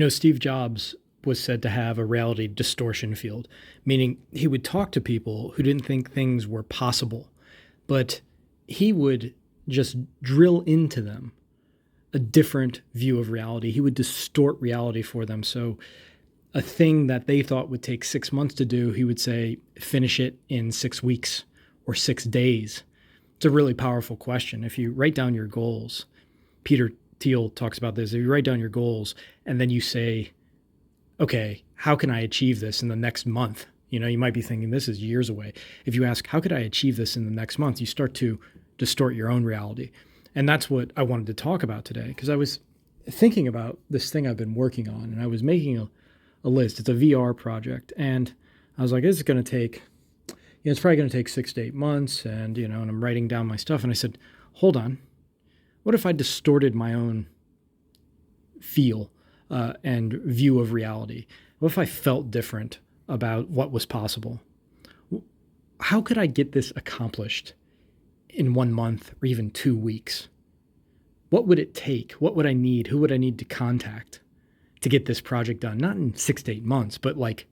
Steve Jobs was said to have a reality distortion field, meaning he would talk to people who didn't think things were possible, but he would just drill into them a different view of reality. He would distort reality for them. So a thing that they thought would take 6 months to do, he would say, finish it in 6 weeks or 6 days. It's a really powerful question. If you write down your goals, Peter Thiel talks about this. If you write down your goals and then you say, okay, how can I achieve this in the next month? You might be thinking this is years away. If you ask, how could I achieve this in the next month? You start to distort your own reality. And that's what I wanted to talk about today, because I was thinking about this thing I've been working on, and I was making a list. It's a VR project. And I was like, this is going to take, it's probably going to take 6 to 8 months. And, and I'm writing down my stuff. And I said, hold on. What if I distorted my own feel and view of reality? What if I felt different about what was possible? How could I get this accomplished in 1 month or even 2 weeks? What would it take? What would I need? Who would I need to contact to get this project done? Not in 6 to 8 months, but like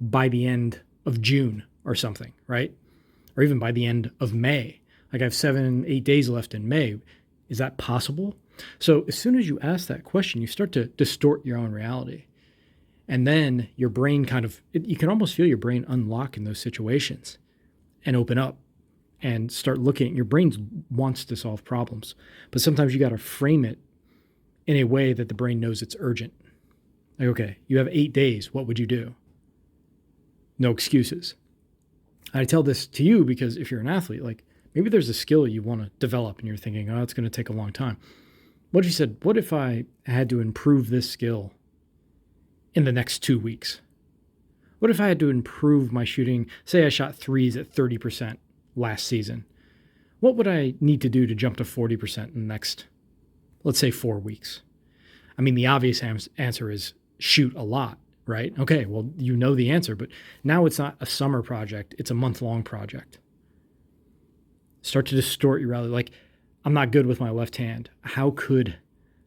by the end of June or something, right? Or even by the end of May. Like I have 7, 8 days left in May. Is that possible? So as soon as you ask that question, you start to distort your own reality. And then your brain you can almost feel your brain unlock in those situations and open up and start looking. Your brain wants to solve problems, but sometimes you got to frame it in a way that the brain knows it's urgent. Like, okay, you have 8 days. What would you do? No excuses. I tell this to you because if you're an athlete, like maybe there's a skill you want to develop and you're thinking, oh, it's going to take a long time. What if you said, what if I had to improve this skill in the next 2 weeks? What if I had to improve my shooting? Say I shot threes at 30% last season. What would I need to do to jump to 40% in the next, let's say, 4 weeks? I mean, the obvious answer is shoot a lot, right? Okay, well, you know the answer, but now it's not a summer project. It's a month-long project. Start to distort your reality. Like, I'm not good with my left hand. How could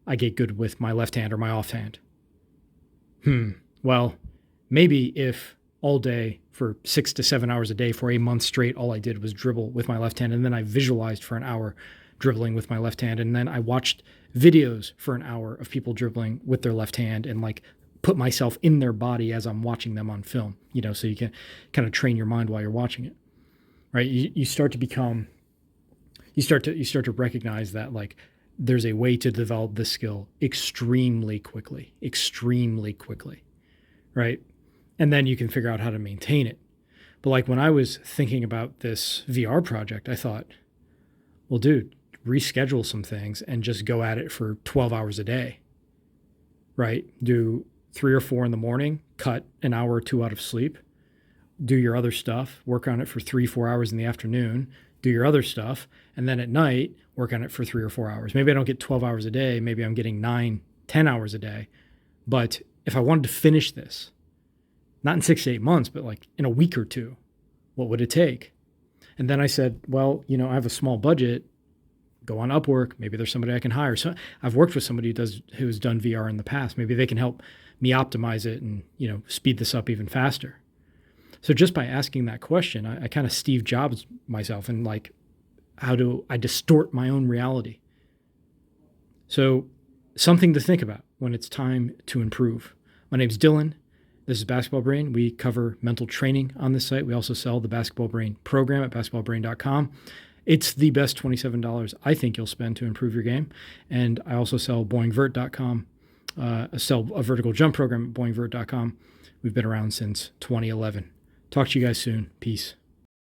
I get good with my left hand or my offhand? Well, maybe if all day for 6 to 7 hours a day for a month straight, all I did was dribble with my left hand. And then I visualized for an hour dribbling with my left hand. And then I watched videos for an hour of people dribbling with their left hand and like put myself in their body as I'm watching them on film, so you can kind of train your mind while you're watching it, right? You start to recognize that like there's a way to develop this skill extremely quickly, right? And then you can figure out how to maintain it. But like when I was thinking about this VR project, I thought, well, dude, reschedule some things and just go at it for 12 hours a day, right? Do 3 or 4 in the morning, cut an hour or 2 out of sleep, do your other stuff, work on it for 3, 4 hours in the afternoon, do your other stuff, and then at night, work on it for 3 or 4 hours. Maybe I don't get 12 hours a day. Maybe I'm getting 9, 10 hours a day. But if I wanted to finish this, not in 6 to 8 months, but like in a week or 2, what would it take? And then I said, well, I have a small budget. Go on Upwork. Maybe there's somebody I can hire. So I've worked with somebody who's done VR in the past. Maybe they can help me optimize it and, speed this up even faster. So just by asking that question, I kind of Steve Jobs myself and like, how do I distort my own reality? So something to think about when it's time to improve. My name's Dylan. This is Basketball Brain. We cover mental training on this site. We also sell the Basketball Brain program at basketballbrain.com. It's the best $27 I think you'll spend to improve your game. And I also sell boingvert.com. I sell a vertical jump program at boingvert.com. We've been around since 2011. Talk to you guys soon. Peace.